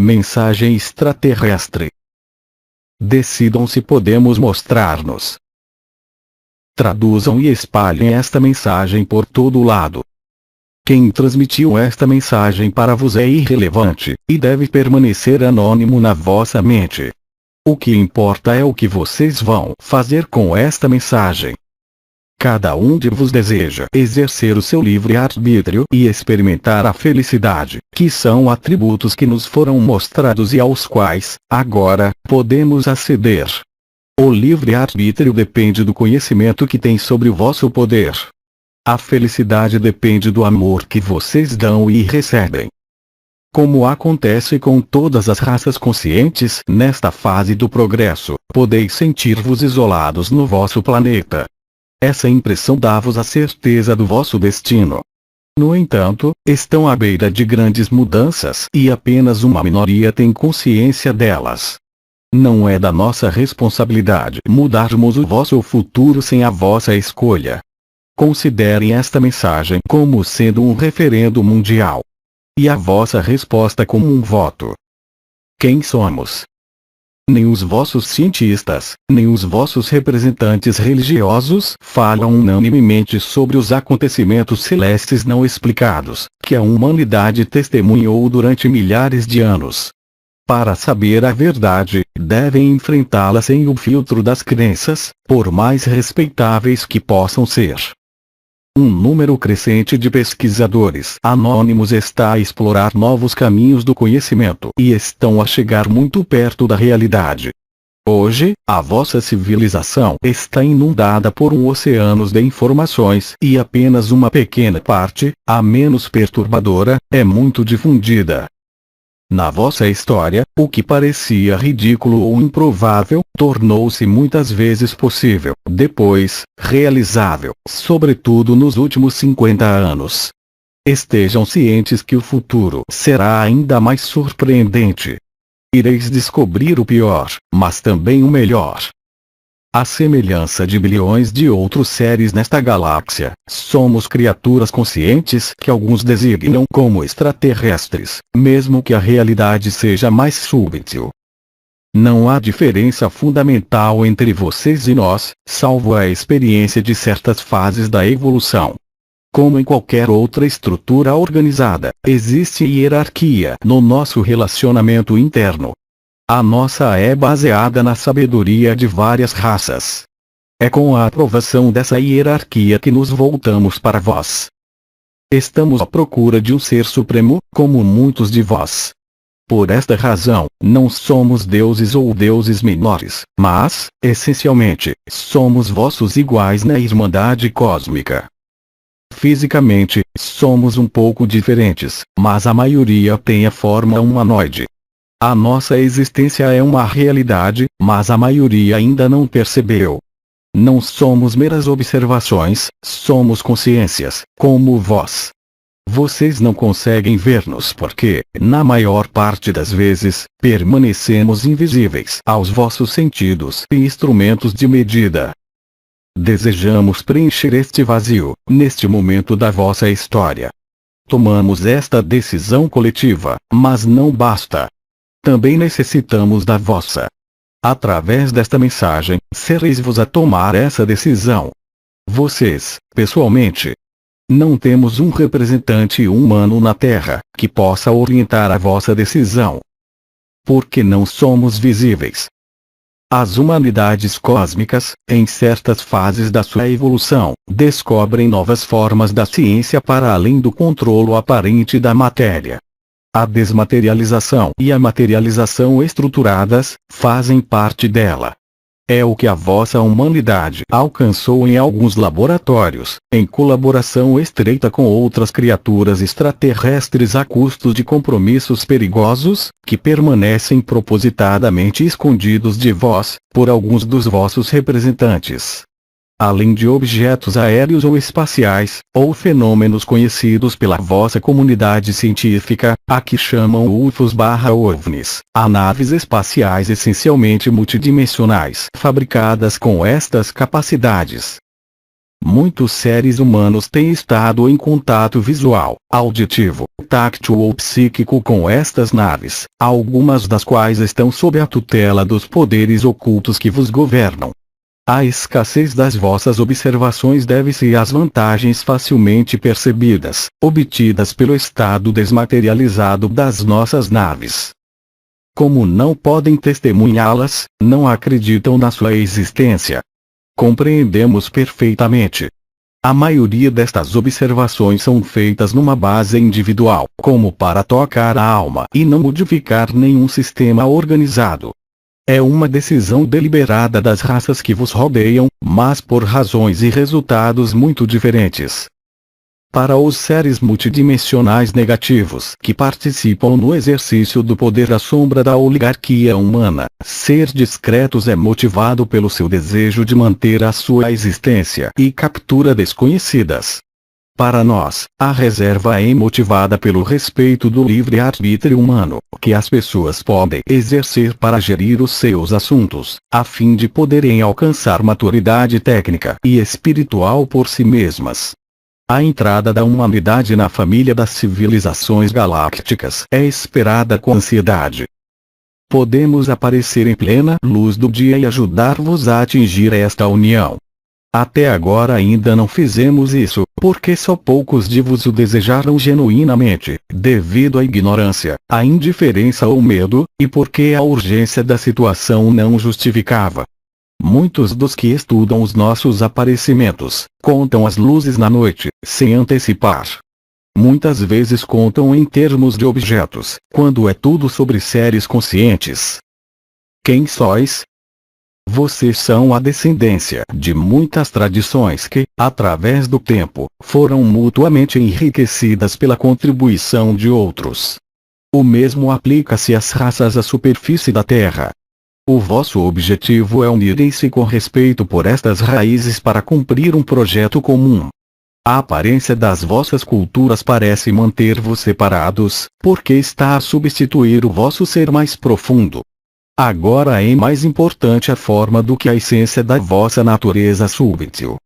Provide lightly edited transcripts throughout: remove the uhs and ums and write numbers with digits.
Mensagem extraterrestre. Decidam se podemos mostrar-nos. Traduzam e espalhem esta mensagem por todo lado. Quem transmitiu esta mensagem para vós é irrelevante, e deve permanecer anônimo na vossa mente. O que importa é o que vocês vão fazer com esta mensagem. Cada um de vós deseja exercer o seu livre-arbítrio e experimentar a felicidade, que são atributos que nos foram mostrados e aos quais, agora, podemos aceder. O livre-arbítrio depende do conhecimento que tem sobre o vosso poder. A felicidade depende do amor que vocês dão e recebem. Como acontece com todas as raças conscientes nesta fase do progresso, podeis sentir-vos isolados no vosso planeta. Essa impressão dá-vos a certeza do vosso destino. No entanto, estão à beira de grandes mudanças e apenas uma minoria tem consciência delas. Não é da nossa responsabilidade mudarmos o vosso futuro sem a vossa escolha. Considerem esta mensagem como sendo um referendo mundial. E a vossa resposta como um voto. Quem somos? Nem os vossos cientistas, nem os vossos representantes religiosos falam unanimemente sobre os acontecimentos celestes não explicados, que a humanidade testemunhou durante milhares de anos. Para saber a verdade, devem enfrentá-la sem o filtro das crenças, por mais respeitáveis que possam ser. Um número crescente de pesquisadores anônimos está a explorar novos caminhos do conhecimento e estão a chegar muito perto da realidade. Hoje, a vossa civilização está inundada por um oceano de informações e apenas uma pequena parte, a menos perturbadora, é muito difundida. Na vossa história, o que parecia ridículo ou improvável, tornou-se muitas vezes possível, depois, realizável, sobretudo nos últimos 50 anos. Estejam cientes que o futuro será ainda mais surpreendente. Ireis descobrir o pior, mas também o melhor. À semelhança de bilhões de outros seres nesta galáxia, somos criaturas conscientes que alguns designam como extraterrestres, mesmo que a realidade seja mais subtil. Não há diferença fundamental entre vocês e nós, salvo a experiência de certas fases da evolução. Como em qualquer outra estrutura organizada, existe hierarquia no nosso relacionamento interno. A nossa é baseada na sabedoria de várias raças. É com a aprovação dessa hierarquia que nos voltamos para vós. Estamos à procura de um ser supremo, como muitos de vós. Por esta razão, não somos deuses ou deuses menores, mas, essencialmente, somos vossos iguais na Irmandade Cósmica. Fisicamente, somos um pouco diferentes, mas a maioria tem a forma humanoide. A nossa existência é uma realidade, mas a maioria ainda não percebeu. Não somos meras observações, somos consciências, como vós. Vocês não conseguem ver-nos porque, na maior parte das vezes, permanecemos invisíveis aos vossos sentidos e instrumentos de medida. Desejamos preencher este vazio, neste momento da vossa história. Tomamos esta decisão coletiva, mas não basta. Também necessitamos da vossa. Através desta mensagem, sereis-vos a tomar essa decisão. Vocês, pessoalmente. Não temos um representante humano na Terra, que possa orientar a vossa decisão. Porque não somos visíveis. As humanidades cósmicas, em certas fases da sua evolução, descobrem novas formas da ciência para além do controlo aparente da matéria. A desmaterialização e a materialização estruturadas fazem parte dela. É o que a vossa humanidade alcançou em alguns laboratórios, em colaboração estreita com outras criaturas extraterrestres a custos de compromissos perigosos, que permanecem propositadamente escondidos de vós, por alguns dos vossos representantes. Além de objetos aéreos ou espaciais, ou fenômenos conhecidos pela vossa comunidade científica, a que chamam UFOs/OVNIs, há naves espaciais essencialmente multidimensionais fabricadas com estas capacidades. Muitos seres humanos têm estado em contato visual, auditivo, táctil ou psíquico com estas naves, algumas das quais estão sob a tutela dos poderes ocultos que vos governam. A escassez das vossas observações deve-se às vantagens facilmente percebidas, obtidas pelo estado desmaterializado das nossas naves. Como não podem testemunhá-las, não acreditam na sua existência. Compreendemos perfeitamente. A maioria destas observações são feitas numa base individual, como para tocar a alma e não modificar nenhum sistema organizado. É uma decisão deliberada das raças que vos rodeiam, mas por razões e resultados muito diferentes. Para os seres multidimensionais negativos que participam no exercício do poder à sombra da oligarquia humana, ser discretos é motivado pelo seu desejo de manter a sua existência e captura desconhecidas. Para nós, a reserva é motivada pelo respeito do livre-arbítrio humano, que as pessoas podem exercer para gerir os seus assuntos, a fim de poderem alcançar maturidade técnica e espiritual por si mesmas. A entrada da humanidade na família das civilizações galácticas é esperada com ansiedade. Podemos aparecer em plena luz do dia e ajudar-vos a atingir esta união. Até agora ainda não fizemos isso, porque só poucos de vos o desejaram genuinamente, devido à ignorância, à indiferença ou medo, e porque a urgência da situação não justificava. Muitos dos que estudam os nossos aparecimentos, contam as luzes na noite, sem antecipar. Muitas vezes contam em termos de objetos, quando é tudo sobre seres conscientes. Quem sois? Vocês são a descendência de muitas tradições que, através do tempo, foram mutuamente enriquecidas pela contribuição de outros. O mesmo aplica-se às raças à superfície da Terra. O vosso objetivo é unirem-se com respeito por estas raízes para cumprir um projeto comum. A aparência das vossas culturas parece manter-vos separados, porque está a substituir o vosso ser mais profundo. Agora é mais importante a forma do que a essência da vossa natureza súbtil.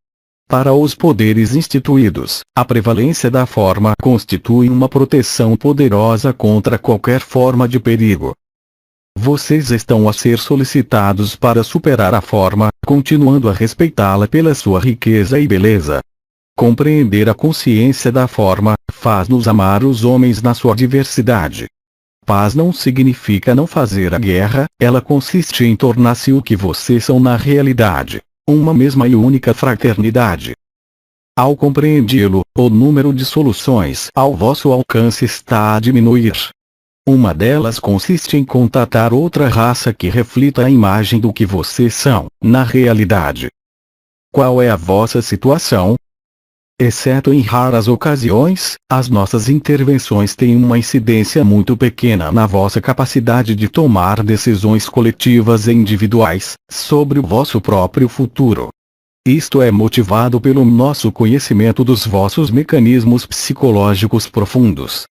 Para os poderes instituídos, a prevalência da forma constitui uma proteção poderosa contra qualquer forma de perigo. Vocês estão a ser solicitados para superar a forma, continuando a respeitá-la pela sua riqueza e beleza. Compreender a consciência da forma, faz-nos amar os homens na sua diversidade. Paz não significa não fazer a guerra, ela consiste em tornar-se o que vocês são na realidade, uma mesma e única fraternidade. Ao compreendê-lo, o número de soluções ao vosso alcance está a diminuir. Uma delas consiste em contatar outra raça que reflita a imagem do que vocês são, na realidade. Qual é a vossa situação? Exceto em raras ocasiões, as nossas intervenções têm uma incidência muito pequena na vossa capacidade de tomar decisões coletivas e individuais, sobre o vosso próprio futuro. Isto é motivado pelo nosso conhecimento dos vossos mecanismos psicológicos profundos.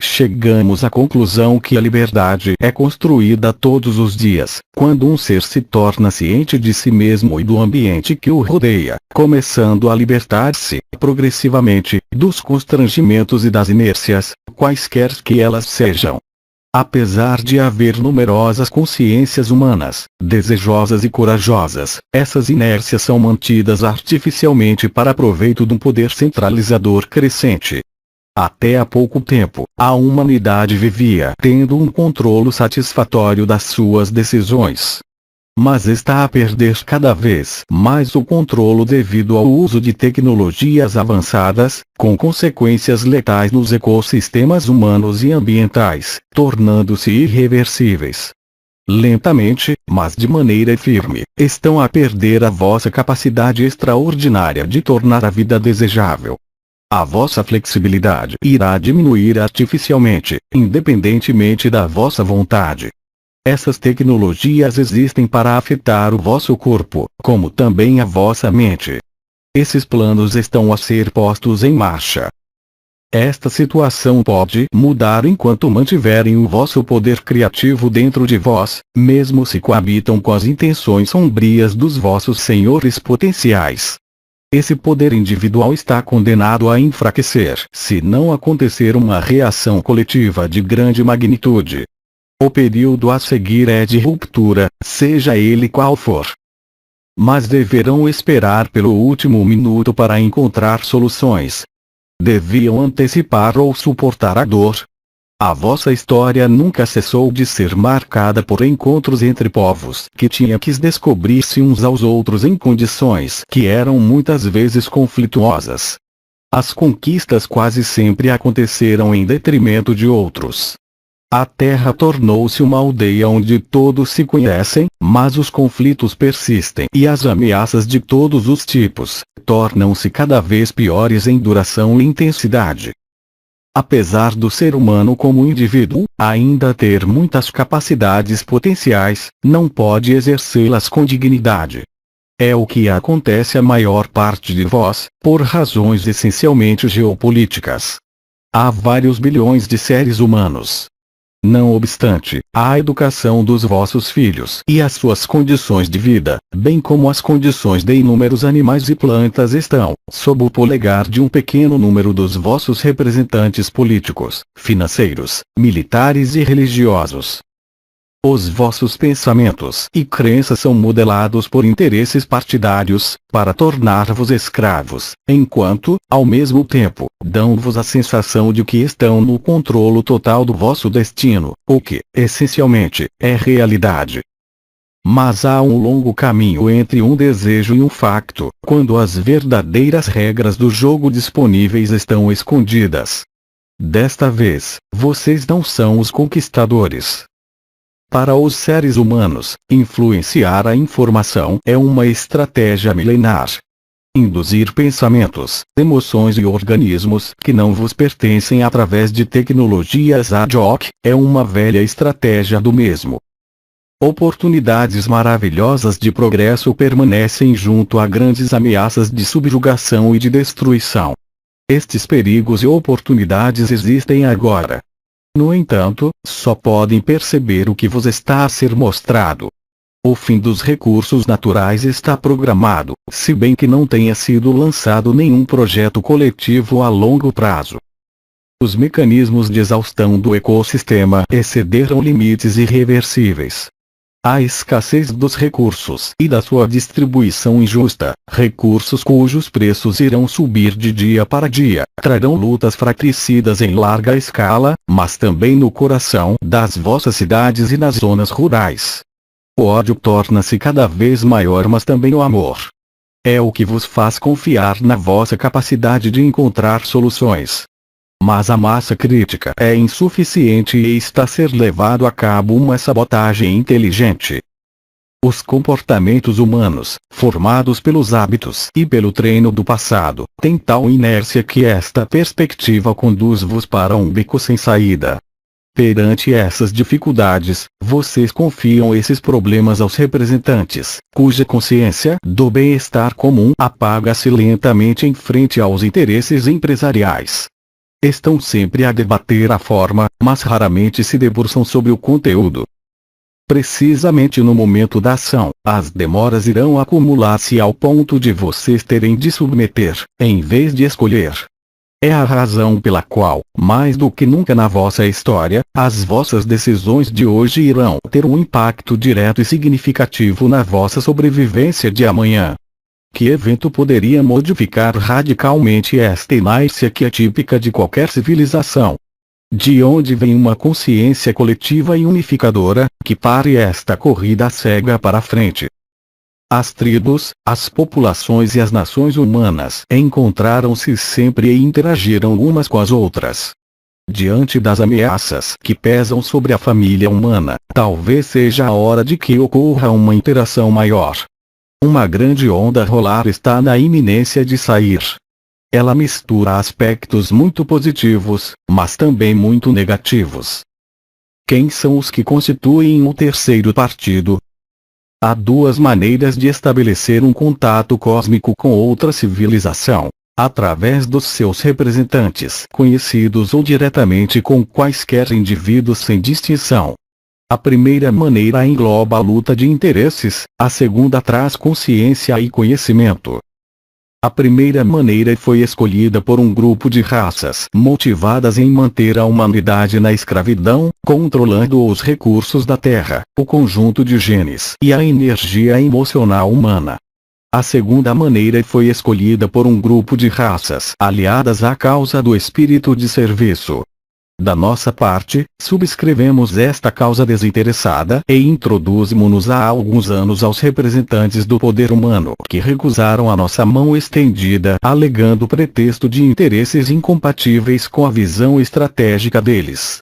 Chegamos à conclusão que a liberdade é construída todos os dias, quando um ser se torna ciente de si mesmo e do ambiente que o rodeia, começando a libertar-se, progressivamente, dos constrangimentos e das inércias, quaisquer que elas sejam. Apesar de haver numerosas consciências humanas, desejosas e corajosas, essas inércias são mantidas artificialmente para proveito de um poder centralizador crescente. Até há pouco tempo, a humanidade vivia tendo um controle satisfatório das suas decisões. Mas está a perder cada vez mais o controle devido ao uso de tecnologias avançadas, com consequências letais nos ecossistemas humanos e ambientais, tornando-se irreversíveis. Lentamente, mas de maneira firme, estão a perder a vossa capacidade extraordinária de tornar a vida desejável. A vossa flexibilidade irá diminuir artificialmente, independentemente da vossa vontade. Essas tecnologias existem para afetar o vosso corpo, como também a vossa mente. Esses planos estão a ser postos em marcha. Esta situação pode mudar enquanto mantiverem o vosso poder criativo dentro de vós, mesmo se coabitam com as intenções sombrias dos vossos senhores potenciais. Esse poder individual está condenado a enfraquecer se não acontecer uma reação coletiva de grande magnitude. O período a seguir é de ruptura, seja ele qual for. Mas deverão esperar pelo último minuto para encontrar soluções. Deviam antecipar ou suportar a dor. A vossa história nunca cessou de ser marcada por encontros entre povos que tinham que descobrir-se uns aos outros em condições que eram muitas vezes conflituosas. As conquistas quase sempre aconteceram em detrimento de outros. A terra tornou-se uma aldeia onde todos se conhecem, mas os conflitos persistem e as ameaças de todos os tipos tornam-se cada vez piores em duração e intensidade. Apesar do ser humano como indivíduo ainda ter muitas capacidades potenciais, não pode exercê-las com dignidade. É o que acontece à maior parte de vós, por razões essencialmente geopolíticas. Há vários bilhões de seres humanos. Não obstante, a educação dos vossos filhos e as suas condições de vida, bem como as condições de inúmeros animais e plantas estão sob o polegar de um pequeno número dos vossos representantes políticos, financeiros, militares e religiosos. Os vossos pensamentos e crenças são modelados por interesses partidários, para tornar-vos escravos, enquanto, ao mesmo tempo, dão-vos a sensação de que estão no controlo total do vosso destino, o que, essencialmente, é realidade. Mas há um longo caminho entre um desejo e um facto, quando as verdadeiras regras do jogo disponíveis estão escondidas. Desta vez, vocês não são os conquistadores. Para os seres humanos, influenciar a informação é uma estratégia milenar. Induzir pensamentos, emoções e organismos que não vos pertencem através de tecnologias ad hoc, é uma velha estratégia do mesmo. Oportunidades maravilhosas de progresso permanecem junto a grandes ameaças de subjugação e de destruição. Estes perigos e oportunidades existem agora. No entanto, só podem perceber o que vos está a ser mostrado. O fim dos recursos naturais está programado, se bem que não tenha sido lançado nenhum projeto coletivo a longo prazo. Os mecanismos de exaustão do ecossistema excederam limites irreversíveis. A escassez dos recursos e da sua distribuição injusta, recursos cujos preços irão subir de dia para dia, trarão lutas fratricidas em larga escala, mas também no coração das vossas cidades e nas zonas rurais. O ódio torna-se cada vez maior, mas também o amor. É o que vos faz confiar na vossa capacidade de encontrar soluções. Mas a massa crítica é insuficiente e está a ser levado a cabo uma sabotagem inteligente. Os comportamentos humanos, formados pelos hábitos e pelo treino do passado, têm tal inércia que esta perspectiva conduz-vos para um beco sem saída. Perante essas dificuldades, vocês confiam esses problemas aos representantes, cuja consciência do bem-estar comum apaga-se lentamente em frente aos interesses empresariais. Estão sempre a debater a forma, mas raramente se debruçam sobre o conteúdo. Precisamente no momento da ação, as demoras irão acumular-se ao ponto de vocês terem de submeter, em vez de escolher. É a razão pela qual, mais do que nunca na vossa história, as vossas decisões de hoje irão ter um impacto direto e significativo na vossa sobrevivência de amanhã. Que evento poderia modificar radicalmente esta inércia que é típica de qualquer civilização? De onde vem uma consciência coletiva e unificadora, que pare esta corrida cega para a frente? As tribos, as populações e as nações humanas encontraram-se sempre e interagiram umas com as outras. Diante das ameaças que pesam sobre a família humana, talvez seja a hora de que ocorra uma interação maior. Uma grande onda rolar está na iminência de sair. Ela mistura aspectos muito positivos, mas também muito negativos. Quem são os que constituem o terceiro partido? Há duas maneiras de estabelecer um contato cósmico com outra civilização: através dos seus representantes conhecidos ou diretamente com quaisquer indivíduos sem distinção. A primeira maneira engloba a luta de interesses, a segunda traz consciência e conhecimento. A primeira maneira foi escolhida por um grupo de raças motivadas em manter a humanidade na escravidão, controlando os recursos da Terra, o conjunto de genes e a energia emocional humana. A segunda maneira foi escolhida por um grupo de raças aliadas à causa do espírito de serviço. Da nossa parte, subscrevemos esta causa desinteressada e introduzimos-nos há alguns anos aos representantes do poder humano que recusaram a nossa mão estendida alegando pretexto de interesses incompatíveis com a visão estratégica deles.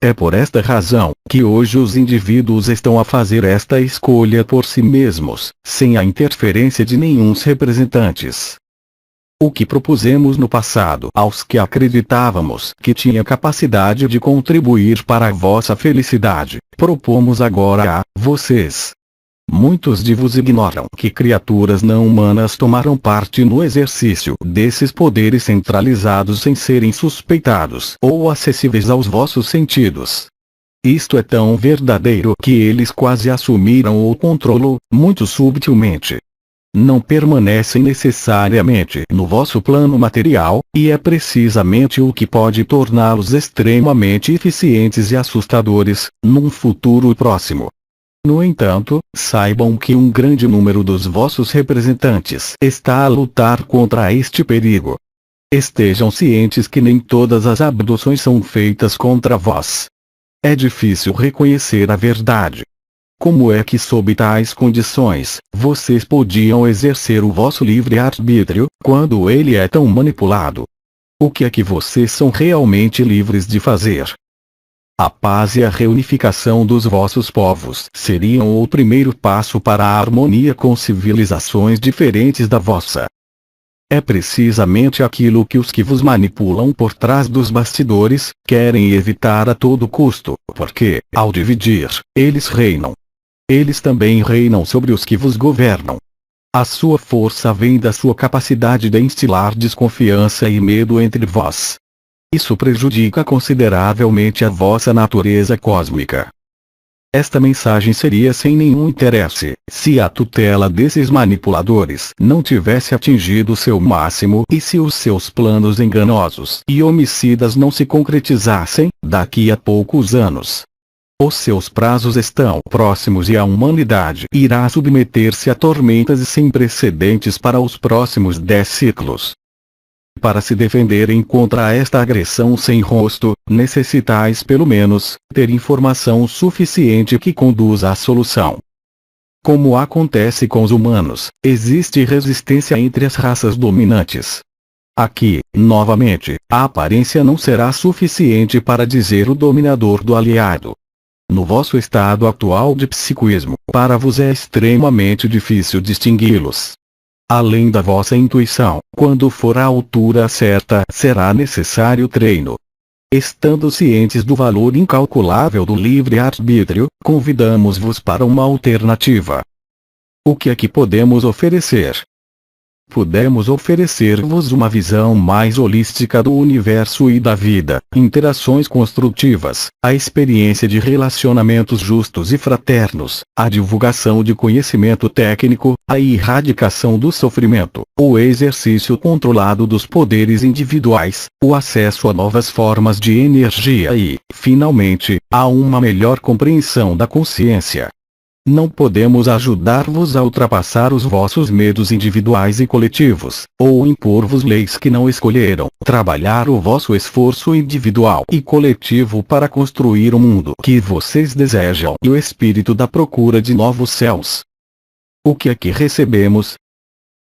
É por esta razão que hoje os indivíduos estão a fazer esta escolha por si mesmos, sem a interferência de nenhum representantes. O que propusemos no passado aos que acreditávamos que tinha capacidade de contribuir para a vossa felicidade, propomos agora a vocês. Muitos de vos ignoram que criaturas não humanas tomaram parte no exercício desses poderes centralizados sem serem suspeitados ou acessíveis aos vossos sentidos. Isto é tão verdadeiro que eles quase assumiram o controlo, muito subtilmente. Não permanecem necessariamente no vosso plano material, e é precisamente o que pode torná-los extremamente eficientes e assustadores, num futuro próximo. No entanto, saibam que um grande número dos vossos representantes está a lutar contra este perigo. Estejam cientes que nem todas as abduções são feitas contra vós. É difícil reconhecer a verdade. Como é que sob tais condições, vocês podiam exercer o vosso livre-arbítrio, quando ele é tão manipulado? O que é que vocês são realmente livres de fazer? A paz e a reunificação dos vossos povos seriam o primeiro passo para a harmonia com civilizações diferentes da vossa. É precisamente aquilo que os que vos manipulam por trás dos bastidores, querem evitar a todo custo, porque, ao dividir, eles reinam. Eles também reinam sobre os que vos governam. A sua força vem da sua capacidade de instilar desconfiança e medo entre vós. Isso prejudica consideravelmente a vossa natureza cósmica. Esta mensagem seria sem nenhum interesse, se a tutela desses manipuladores não tivesse atingido seu máximo e se os seus planos enganosos e homicidas não se concretizassem, daqui a poucos anos. Os seus prazos estão próximos e a humanidade irá submeter-se a tormentas sem precedentes para os próximos 10 ciclos. Para se defenderem contra esta agressão sem rosto, necessitais pelo menos, ter informação suficiente que conduza à solução. Como acontece com os humanos, existe resistência entre as raças dominantes. Aqui, novamente, a aparência não será suficiente para dizer o dominador do aliado. No vosso estado atual de psiquismo, para vos é extremamente difícil distingui-los. Além da vossa intuição, quando for a altura certa, será necessário treino. Estando cientes do valor incalculável do livre-arbítrio, convidamos-vos para uma alternativa. O que é que podemos oferecer? Podemos oferecer-vos uma visão mais holística do universo e da vida, interações construtivas, a experiência de relacionamentos justos e fraternos, a divulgação de conhecimento técnico, a erradicação do sofrimento, o exercício controlado dos poderes individuais, o acesso a novas formas de energia e, finalmente, a uma melhor compreensão da consciência. Não podemos ajudar-vos a ultrapassar os vossos medos individuais e coletivos, ou impor-vos leis que não escolheram, trabalhar o vosso esforço individual e coletivo para construir o mundo que vocês desejam e o espírito da procura de novos céus. O que é que recebemos?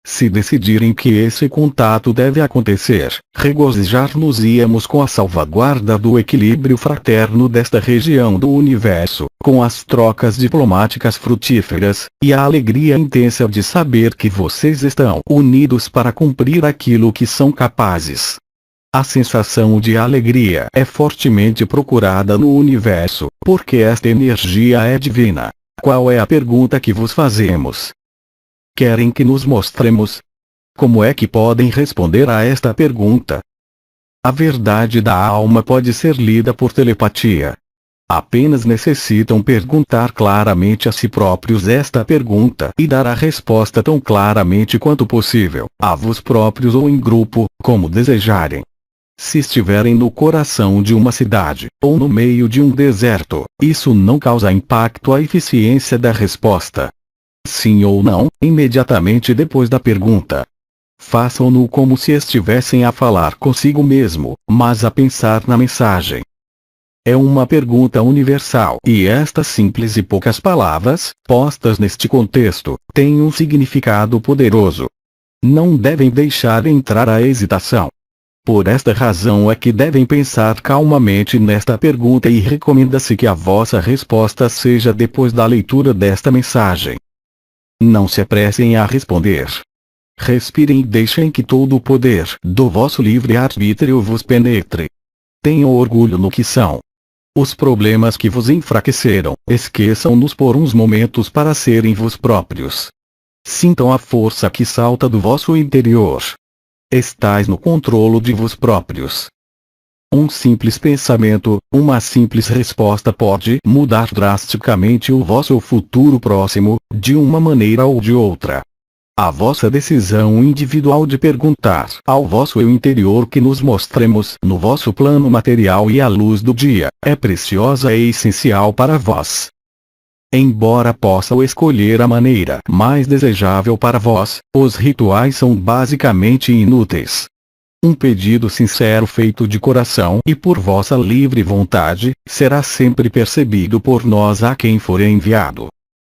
Se decidirem que esse contato deve acontecer, regozijar-nos-íamos com a salvaguarda do equilíbrio fraterno desta região do universo, com as trocas diplomáticas frutíferas, e a alegria intensa de saber que vocês estão unidos para cumprir aquilo que são capazes. A sensação de alegria é fortemente procurada no universo, porque esta energia é divina. Qual é a pergunta que vos fazemos? Querem que nos mostremos? Como é que podem responder a esta pergunta? A verdade da alma pode ser lida por telepatia. Apenas necessitam perguntar claramente a si próprios esta pergunta e dar a resposta tão claramente quanto possível, a vós próprios ou em grupo, como desejarem. Se estiverem no coração de uma cidade, ou no meio de um deserto, isso não causa impacto à eficiência da resposta. Sim ou não, imediatamente depois da pergunta. Façam-no como se estivessem a falar consigo mesmo, mas a pensar na mensagem. É uma pergunta universal, e estas simples e poucas palavras, postas neste contexto, têm um significado poderoso. Não devem deixar entrar a hesitação. Por esta razão é que devem pensar calmamente nesta pergunta e recomenda-se que a vossa resposta seja depois da leitura desta mensagem. Não se apressem a responder. Respirem e deixem que todo o poder do vosso livre-arbítrio vos penetre. Tenham orgulho no que são. Os problemas que vos enfraqueceram, esqueçam-nos por uns momentos para serem vós próprios. Sintam a força que salta do vosso interior. Estais no controle de vós próprios. Um simples pensamento, uma simples resposta pode mudar drasticamente o vosso futuro próximo, de uma maneira ou de outra. A vossa decisão individual de perguntar ao vosso eu interior que nos mostremos no vosso plano material e à luz do dia, é preciosa e essencial para vós. Embora possam escolher a maneira mais desejável para vós, os rituais são basicamente inúteis. Um pedido sincero feito de coração e por vossa livre vontade, será sempre percebido por nós a quem for enviado.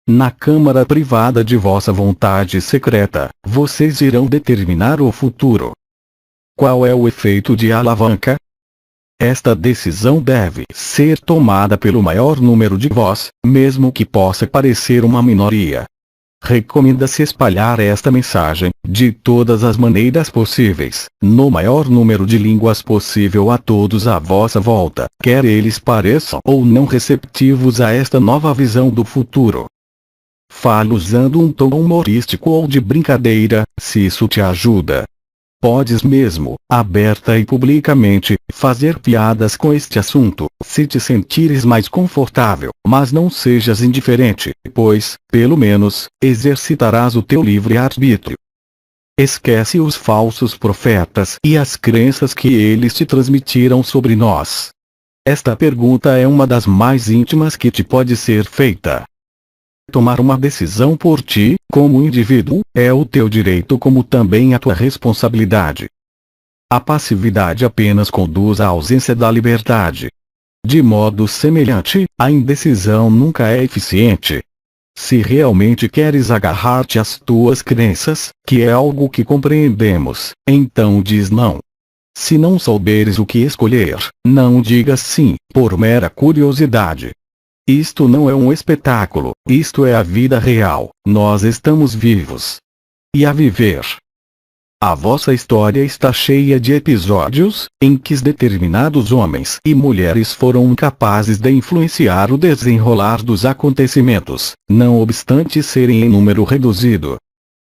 Na câmara privada de vossa vontade secreta, vocês irão determinar o futuro. Qual é o efeito de alavanca? Esta decisão deve ser tomada pelo maior número de vós, mesmo que possa parecer uma minoria. Recomenda-se espalhar esta mensagem, de todas as maneiras possíveis, no maior número de línguas possível a todos à vossa volta, quer eles pareçam ou não receptivos a esta nova visão do futuro. Fale usando um tom humorístico ou de brincadeira, se isso te ajuda. Podes mesmo, aberta e publicamente, fazer piadas com este assunto, se te sentires mais confortável, mas não sejas indiferente, pois, pelo menos, exercitarás o teu livre-arbítrio. Esquece os falsos profetas e as crenças que eles te transmitiram sobre nós. Esta pergunta é uma das mais íntimas que te pode ser feita. Tomar uma decisão por ti, como indivíduo, é o teu direito como também a tua responsabilidade. A passividade apenas conduz à ausência da liberdade. De modo semelhante, a indecisão nunca é eficiente. Se realmente queres agarrar-te às tuas crenças, que é algo que compreendemos, então diz não. Se não souberes o que escolher, não digas sim, por mera curiosidade. Isto não é um espetáculo, isto é a vida real, nós estamos vivos. E a viver. A vossa história está cheia de episódios, em que determinados homens e mulheres foram incapazes de influenciar o desenrolar dos acontecimentos, não obstante serem em número reduzido.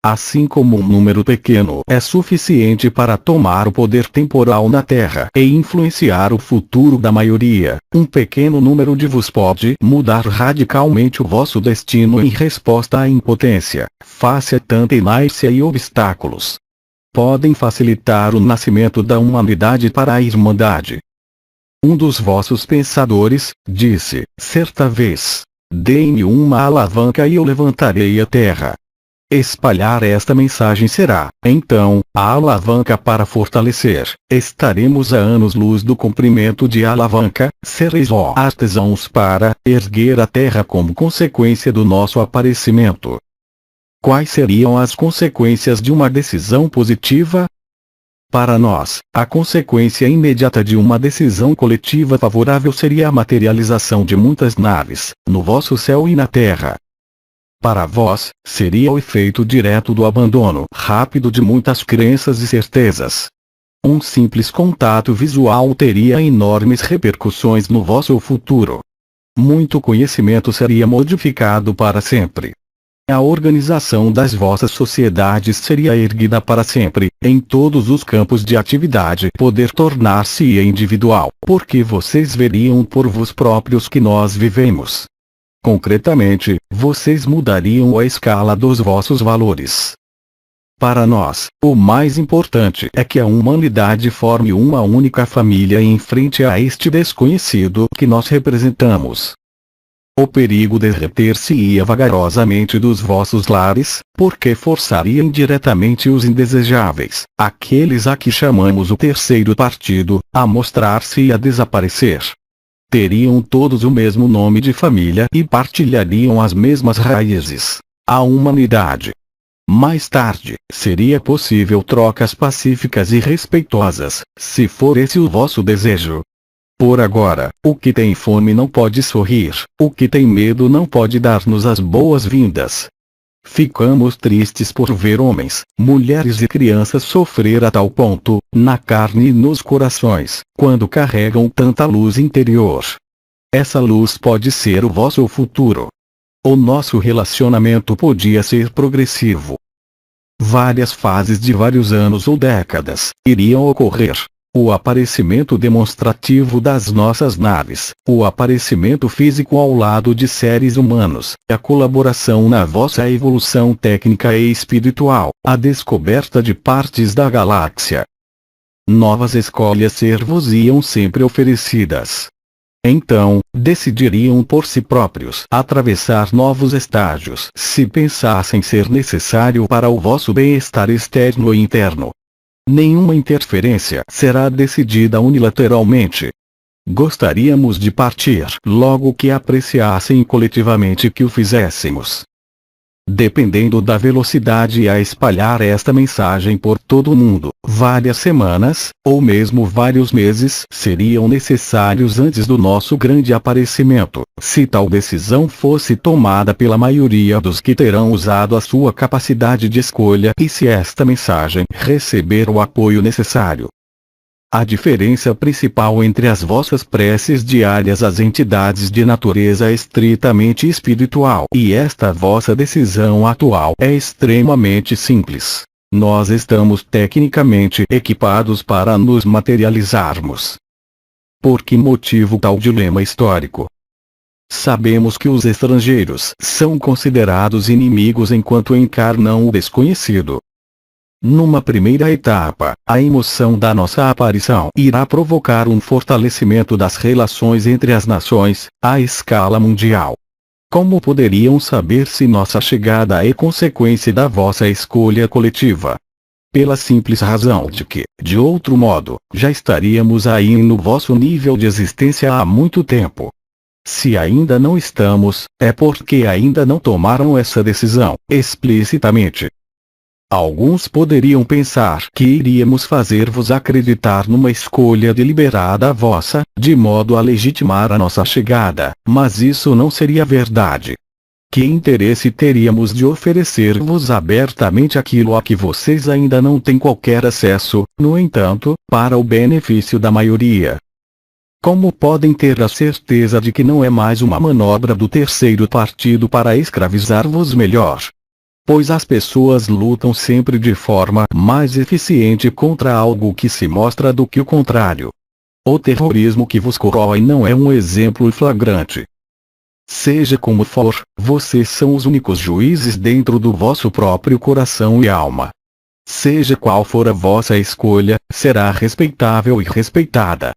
Assim como um número pequeno é suficiente para tomar o poder temporal na Terra e influenciar o futuro da maioria, um pequeno número de vos pode mudar radicalmente o vosso destino em resposta à impotência, face a tanta inércia e obstáculos. Podem facilitar o nascimento da humanidade para a Irmandade. Um dos vossos pensadores disse, certa vez: "Dê-me uma alavanca e eu levantarei a terra." Espalhar esta mensagem será, então, a alavanca para fortalecer. Estaremos a anos-luz do comprimento de alavanca, sereis ó artesãos para erguer a terra como consequência do nosso aparecimento. Quais seriam as consequências de uma decisão positiva? Para nós, a consequência imediata de uma decisão coletiva favorável seria a materialização de muitas naves, no vosso céu e na terra. Para vós, seria o efeito direto do abandono rápido de muitas crenças e certezas. Um simples contato visual teria enormes repercussões no vosso futuro. Muito conhecimento seria modificado para sempre. A organização das vossas sociedades seria erguida para sempre, em todos os campos de atividade. Poder tornar-se individual, porque vocês veriam por vós próprios que nós vivemos. Concretamente, vocês mudariam a escala dos vossos valores. Para nós, o mais importante é que a humanidade forme uma única família em frente a este desconhecido que nós representamos. O perigo derreter-se-ia vagarosamente dos vossos lares, porque forçaria indiretamente os indesejáveis, aqueles a que chamamos o terceiro partido, a mostrar-se e a desaparecer. Teriam todos o mesmo nome de família e partilhariam as mesmas raízes, a humanidade. Mais tarde, seria possível trocas pacíficas e respeitosas, se for esse o vosso desejo. Por agora, o que tem fome não pode sorrir, o que tem medo não pode dar-nos as boas-vindas. Ficamos tristes por ver homens, mulheres e crianças sofrer a tal ponto, na carne e nos corações, quando carregam tanta luz interior. Essa luz pode ser o vosso futuro. O nosso relacionamento podia ser progressivo. Várias fases de vários anos ou décadas iriam ocorrer. O aparecimento demonstrativo das nossas naves, o aparecimento físico ao lado de seres humanos, a colaboração na vossa evolução técnica e espiritual, a descoberta de partes da galáxia. Novas escolhas ser-vos-iam sempre oferecidas. Então, decidiriam por si próprios atravessar novos estágios se pensassem ser necessário para o vosso bem-estar externo e interno. Nenhuma interferência será decidida unilateralmente. Gostaríamos de partir logo que apreciassem coletivamente que o fizéssemos. Dependendo da velocidade a espalhar esta mensagem por todo o mundo, várias semanas, ou mesmo vários meses, seriam necessários antes do nosso grande aparecimento, se tal decisão fosse tomada pela maioria dos que terão usado a sua capacidade de escolha e se esta mensagem receber o apoio necessário. A diferença principal entre as vossas preces diárias às entidades de natureza estritamente espiritual e esta vossa decisão atual é extremamente simples. Nós estamos tecnicamente equipados para nos materializarmos. Por que motivo tal dilema histórico? Sabemos que os estrangeiros são considerados inimigos enquanto encarnam o desconhecido. Numa primeira etapa, a emoção da nossa aparição irá provocar um fortalecimento das relações entre as nações, à escala mundial. Como poderiam saber se nossa chegada é consequência da vossa escolha coletiva? Pela simples razão de que, de outro modo, já estaríamos aí no vosso nível de existência há muito tempo. Se ainda não estamos, é porque ainda não tomaram essa decisão, explicitamente. Alguns poderiam pensar que iríamos fazer-vos acreditar numa escolha deliberada vossa, de modo a legitimar a nossa chegada, mas isso não seria verdade. Que interesse teríamos de oferecer-vos abertamente aquilo a que vocês ainda não têm qualquer acesso, no entanto, para o benefício da maioria? Como podem ter a certeza de que não é mais uma manobra do terceiro partido para escravizar-vos melhor? Pois as pessoas lutam sempre de forma mais eficiente contra algo que se mostra do que o contrário. O terrorismo que vos corrói não é um exemplo flagrante. Seja como for, vocês são os únicos juízes dentro do vosso próprio coração e alma. Seja qual for a vossa escolha, será respeitável e respeitada.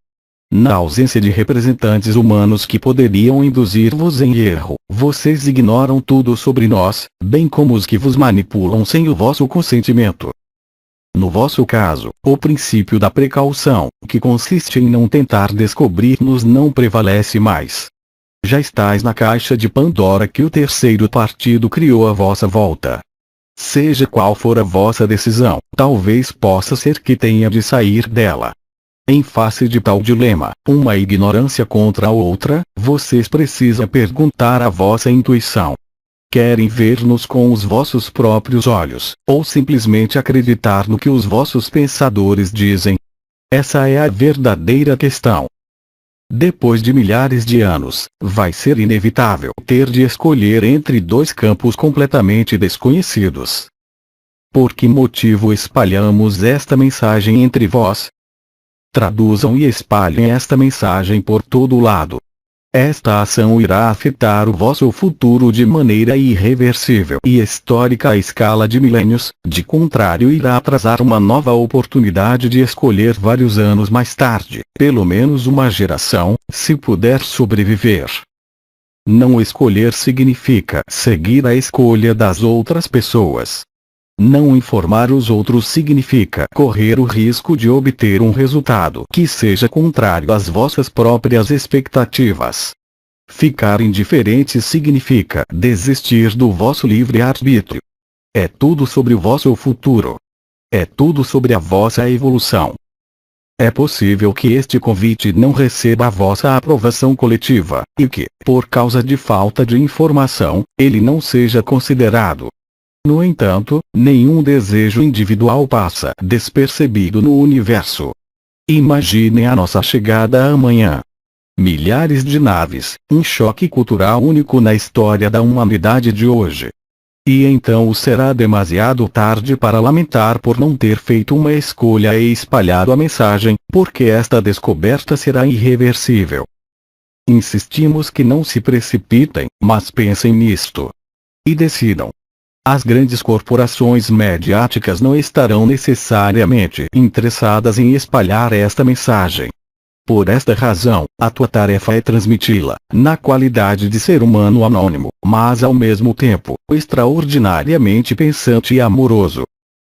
Na ausência de representantes humanos que poderiam induzir-vos em erro, vocês ignoram tudo sobre nós, bem como os que vos manipulam sem o vosso consentimento. No vosso caso, o princípio da precaução, que consiste em não tentar descobrir-nos, não prevalece mais. Já estáis na caixa de Pandora que o terceiro partido criou à vossa volta. Seja qual for a vossa decisão, talvez possa ser que tenha de sair dela. Em face de tal dilema, uma ignorância contra a outra, vocês precisam perguntar à vossa intuição. Querem ver-nos com os vossos próprios olhos, ou simplesmente acreditar no que os vossos pensadores dizem? Essa é a verdadeira questão. Depois de milhares de anos, vai ser inevitável ter de escolher entre dois campos completamente desconhecidos. Por que motivo espalhamos esta mensagem entre vós? Traduzam e espalhem esta mensagem por todo o lado. Esta ação irá afetar o vosso futuro de maneira irreversível e histórica à escala de milênios, de contrário irá atrasar uma nova oportunidade de escolher vários anos mais tarde, pelo menos uma geração, se puder sobreviver. Não escolher significa seguir a escolha das outras pessoas. Não informar os outros significa correr o risco de obter um resultado que seja contrário às vossas próprias expectativas. Ficar indiferente significa desistir do vosso livre-arbítrio. É tudo sobre o vosso futuro. É tudo sobre a vossa evolução. É possível que este convite não receba a vossa aprovação coletiva, e que, por causa de falta de informação, ele não seja considerado. No entanto, nenhum desejo individual passa despercebido no universo. Imaginem a nossa chegada amanhã. Milhares de naves, um choque cultural único na história da humanidade de hoje. E então será demasiado tarde para lamentar por não ter feito uma escolha e espalhado a mensagem, porque esta descoberta será irreversível. Insistimos que não se precipitem, mas pensem nisto. E decidam. As grandes corporações mediáticas não estarão necessariamente interessadas em espalhar esta mensagem. Por esta razão, a tua tarefa é transmiti-la, na qualidade de ser humano anônimo, mas ao mesmo tempo, extraordinariamente pensante e amoroso.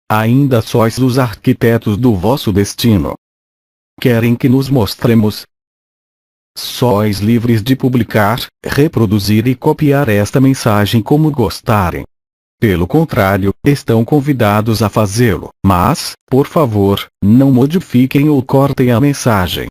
Ainda sois os arquitetos do vosso destino. Querem que nos mostremos? Sois livres de publicar, reproduzir e copiar esta mensagem como gostarem. Pelo contrário, estão convidados a fazê-lo, mas, por favor, não modifiquem ou cortem a mensagem.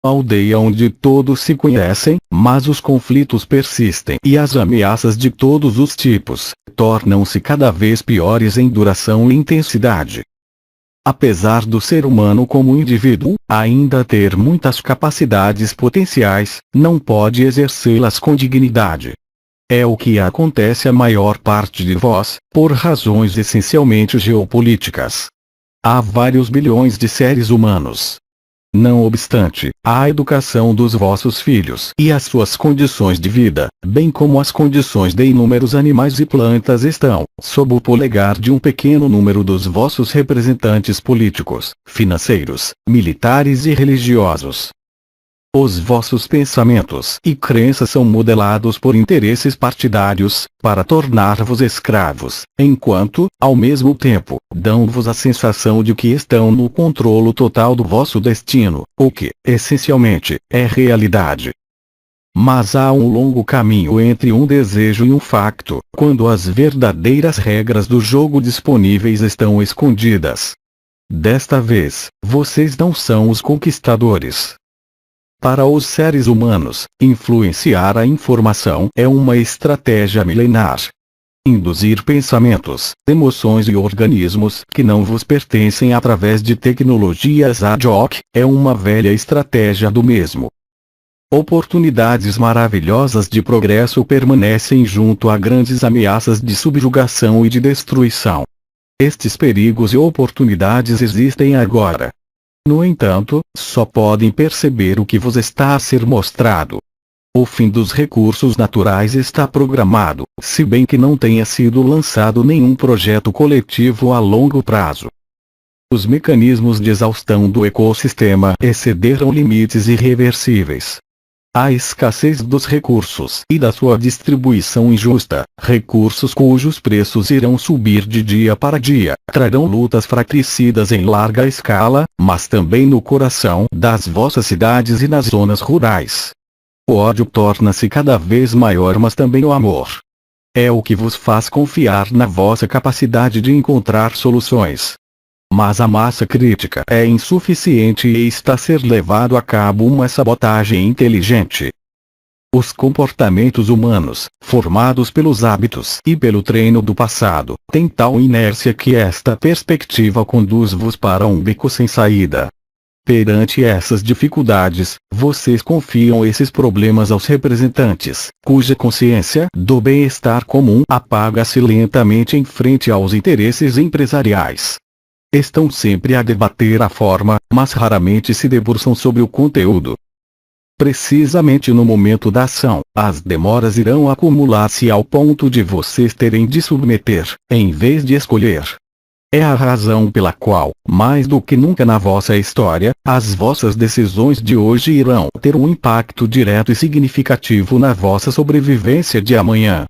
Aldeia onde todos se conhecem, mas os conflitos persistem e as ameaças de todos os tipos tornam-se cada vez piores em duração e intensidade. Apesar do ser humano como indivíduo ainda ter muitas capacidades potenciais, não pode exercê-las com dignidade. É o que acontece à maior parte de vós, por razões essencialmente geopolíticas. Há vários bilhões de seres humanos. Não obstante, a educação dos vossos filhos e as suas condições de vida, bem como as condições de inúmeros animais e plantas estão sob o polegar de um pequeno número dos vossos representantes políticos, financeiros, militares e religiosos. Os vossos pensamentos e crenças são modelados por interesses partidários, para tornar-vos escravos, enquanto, ao mesmo tempo, dão-vos a sensação de que estão no controle total do vosso destino, o que, essencialmente, é realidade. Mas há um longo caminho entre um desejo e um facto, quando as verdadeiras regras do jogo disponíveis estão escondidas. Desta vez, vocês não são os conquistadores. Para os seres humanos, influenciar a informação é uma estratégia milenar. Induzir pensamentos, emoções e organismos que não vos pertencem através de tecnologias ad hoc, é uma velha estratégia do mesmo. Oportunidades maravilhosas de progresso permanecem junto a grandes ameaças de subjugação e de destruição. Estes perigos e oportunidades existem agora. No entanto, só podem perceber o que vos está a ser mostrado. O fim dos recursos naturais está programado, se bem que não tenha sido lançado nenhum projeto coletivo a longo prazo. Os mecanismos de exaustão do ecossistema excederam limites irreversíveis. A escassez dos recursos e da sua distribuição injusta, recursos cujos preços irão subir de dia para dia, trarão lutas fratricidas em larga escala, mas também no coração das vossas cidades e nas zonas rurais. O ódio torna-se cada vez maior, mas também o amor. É o que vos faz confiar na vossa capacidade de encontrar soluções. Mas a massa crítica é insuficiente e está a ser levado a cabo uma sabotagem inteligente. Os comportamentos humanos, formados pelos hábitos e pelo treino do passado, têm tal inércia que esta perspectiva conduz-vos para um beco sem saída. Perante essas dificuldades, vocês confiam esses problemas aos representantes, cuja consciência do bem-estar comum apaga-se lentamente em frente aos interesses empresariais. Estão sempre a debater a forma, mas raramente se debruçam sobre o conteúdo. Precisamente no momento da ação, as demoras irão acumular-se ao ponto de vocês terem de submeter, em vez de escolher. É a razão pela qual, mais do que nunca na vossa história, as vossas decisões de hoje irão ter um impacto direto e significativo na vossa sobrevivência de amanhã.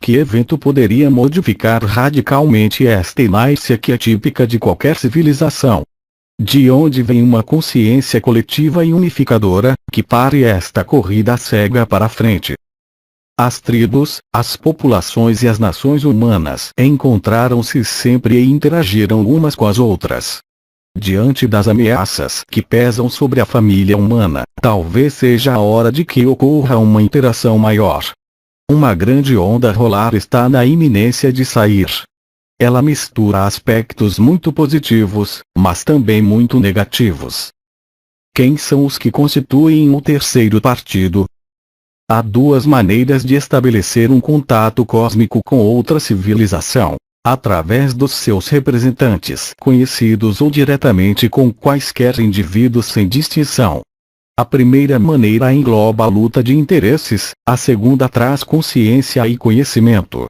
Que evento poderia modificar radicalmente esta inércia que é típica de qualquer civilização? De onde vem uma consciência coletiva e unificadora, que pare esta corrida cega para a frente? As tribos, as populações e as nações humanas encontraram-se sempre e interagiram umas com as outras. Diante das ameaças que pesam sobre a família humana, talvez seja a hora de que ocorra uma interação maior. Uma grande onda a rolar está na iminência de sair. Ela mistura aspectos muito positivos, mas também muito negativos. Quem são os que constituem o terceiro partido? Há duas maneiras de estabelecer um contato cósmico com outra civilização: através dos seus representantes conhecidos ou diretamente com quaisquer indivíduos sem distinção. A primeira maneira engloba a luta de interesses, a segunda traz consciência e conhecimento.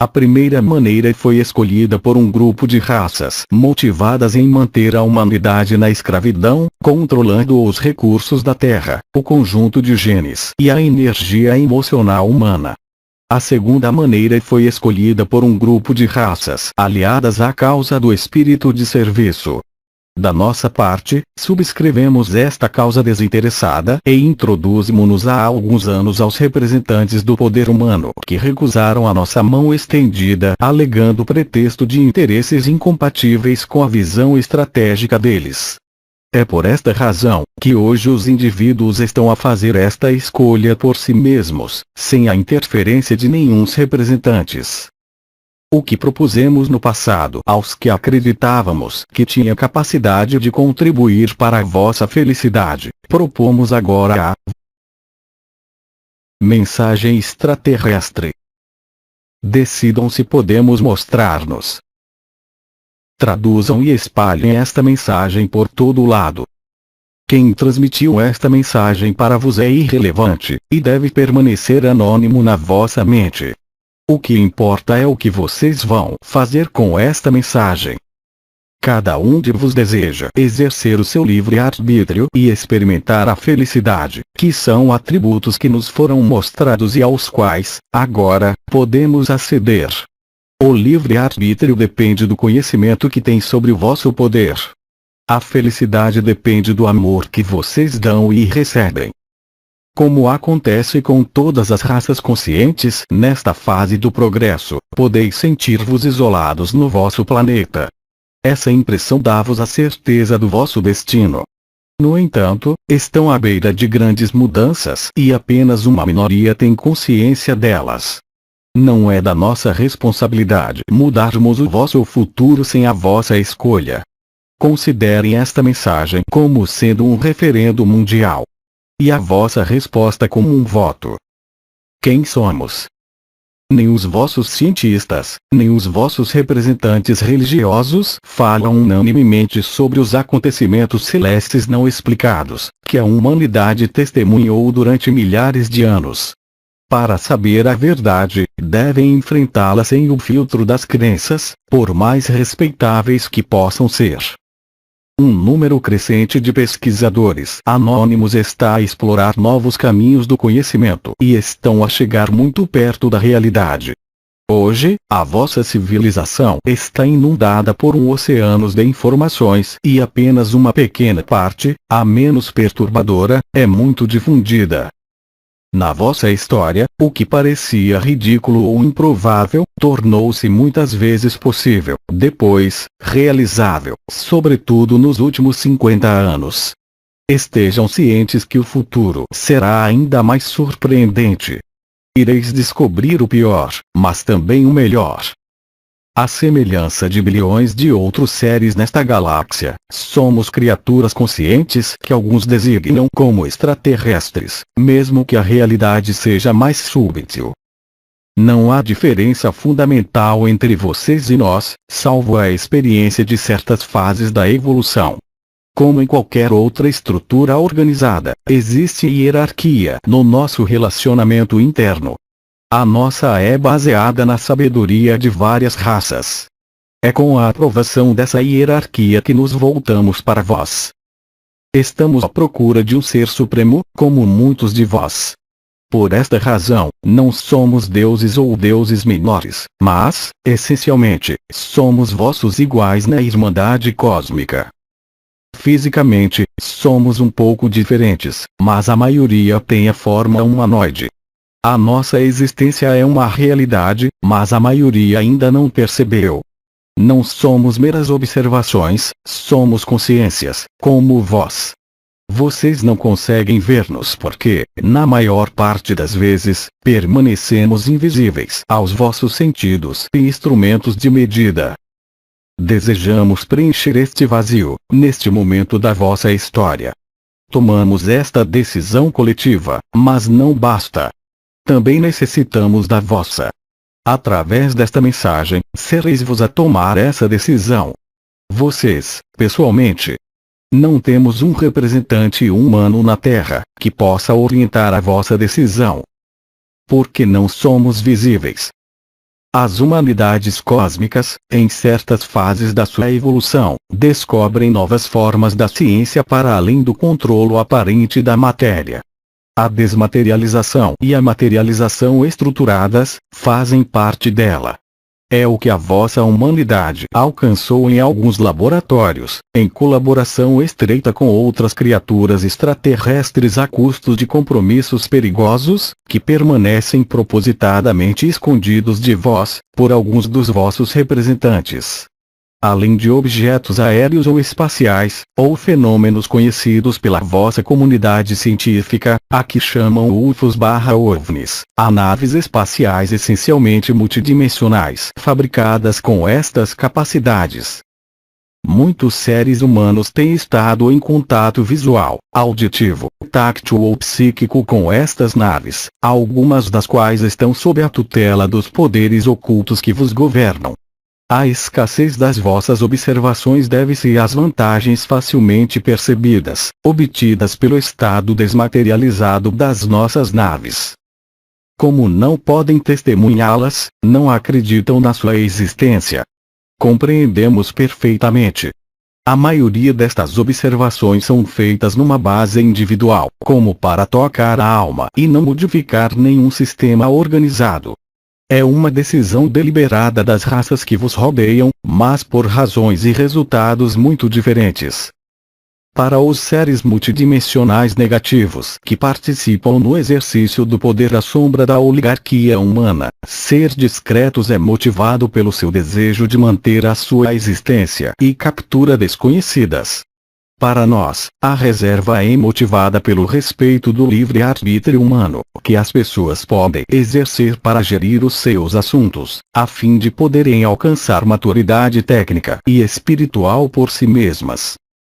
A primeira maneira foi escolhida por um grupo de raças motivadas em manter a humanidade na escravidão, controlando os recursos da Terra, o conjunto de genes e a energia emocional humana. A segunda maneira foi escolhida por um grupo de raças aliadas à causa do espírito de serviço. Da nossa parte, subscrevemos esta causa desinteressada e introduzimos-nos há alguns anos aos representantes do poder humano que recusaram a nossa mão estendida alegando pretexto de interesses incompatíveis com a visão estratégica deles. É por esta razão que hoje os indivíduos estão a fazer esta escolha por si mesmos, sem a interferência de nenhuns representantes. O que propusemos no passado aos que acreditávamos que tinha capacidade de contribuir para a vossa felicidade, propomos agora a mensagem extraterrestre. Decidam se podemos mostrar-nos. Traduzam e espalhem esta mensagem por todo o lado. Quem transmitiu esta mensagem para vós é irrelevante, e deve permanecer anônimo na vossa mente. O que importa é o que vocês vão fazer com esta mensagem. Cada um de vós deseja exercer o seu livre-arbítrio e experimentar a felicidade, que são atributos que nos foram mostrados e aos quais, agora, podemos aceder. O livre-arbítrio depende do conhecimento que tem sobre o vosso poder. A felicidade depende do amor que vocês dão e recebem. Como acontece com todas as raças conscientes nesta fase do progresso, podeis sentir-vos isolados no vosso planeta. Essa impressão dá-vos a certeza do vosso destino. No entanto, estão à beira de grandes mudanças e apenas uma minoria tem consciência delas. Não é da nossa responsabilidade mudarmos o vosso futuro sem a vossa escolha. Considerem esta mensagem como sendo um referendo mundial. E a vossa resposta como um voto. Quem somos? Nem os vossos cientistas, nem os vossos representantes religiosos falam unanimemente sobre os acontecimentos celestes não explicados, que a humanidade testemunhou durante milhares de anos. Para saber a verdade, devem enfrentá-la sem o filtro das crenças, por mais respeitáveis que possam ser. Um número crescente de pesquisadores anônimos está a explorar novos caminhos do conhecimento e estão a chegar muito perto da realidade. Hoje, a vossa civilização está inundada por um oceano de informações e apenas uma pequena parte, a menos perturbadora, é muito difundida. Na vossa história, o que parecia ridículo ou improvável, tornou-se muitas vezes possível, depois, realizável, sobretudo nos últimos 50 anos. Estejam cientes que o futuro será ainda mais surpreendente. Ireis descobrir o pior, mas também o melhor. À semelhança de bilhões de outros seres nesta galáxia, somos criaturas conscientes que alguns designam como extraterrestres, mesmo que a realidade seja mais subtil. Não há diferença fundamental entre vocês e nós, salvo a experiência de certas fases da evolução. Como em qualquer outra estrutura organizada, existe hierarquia no nosso relacionamento interno. A nossa é baseada na sabedoria de várias raças. É com a aprovação dessa hierarquia que nos voltamos para vós. Estamos à procura de um ser supremo, como muitos de vós. Por esta razão, não somos deuses ou deuses menores, mas, essencialmente, somos vossos iguais na Irmandade Cósmica. Fisicamente, somos um pouco diferentes, mas a maioria tem a forma humanoide. A nossa existência é uma realidade, mas a maioria ainda não percebeu. Não somos meras observações, somos consciências, como vós. Vocês não conseguem ver-nos porque, na maior parte das vezes, permanecemos invisíveis aos vossos sentidos e instrumentos de medida. Desejamos preencher este vazio, neste momento da vossa história. Tomamos esta decisão coletiva, mas não basta. Também necessitamos da vossa. Através desta mensagem, sereis-vos a tomar essa decisão. Vocês, pessoalmente. Não temos um representante humano na Terra, que possa orientar a vossa decisão. Porque não somos visíveis. As humanidades cósmicas, em certas fases da sua evolução, descobrem novas formas da ciência para além do controlo aparente da matéria. A desmaterialização e a materialização estruturadas fazem parte dela. É o que a vossa humanidade alcançou em alguns laboratórios, em colaboração estreita com outras criaturas extraterrestres a custos de compromissos perigosos, que permanecem propositadamente escondidos de vós, por alguns dos vossos representantes. Além de objetos aéreos ou espaciais, ou fenômenos conhecidos pela vossa comunidade científica, a que chamam UFOs/OVNIs, há naves espaciais essencialmente multidimensionais fabricadas com estas capacidades. Muitos seres humanos têm estado em contato visual, auditivo, táctil ou psíquico com estas naves, algumas das quais estão sob a tutela dos poderes ocultos que vos governam. A escassez das vossas observações deve-se às vantagens facilmente percebidas, obtidas pelo estado desmaterializado das nossas naves. Como não podem testemunhá-las, não acreditam na sua existência. Compreendemos perfeitamente. A maioria destas observações são feitas numa base individual, como para tocar a alma e não modificar nenhum sistema organizado. É uma decisão deliberada das raças que vos rodeiam, mas por razões e resultados muito diferentes. Para os seres multidimensionais negativos que participam no exercício do poder à sombra da oligarquia humana, ser discretos é motivado pelo seu desejo de manter a sua existência e captura desconhecidas. Para nós, a reserva é motivada pelo respeito do livre-arbítrio humano, que as pessoas podem exercer para gerir os seus assuntos, a fim de poderem alcançar maturidade técnica e espiritual por si mesmas.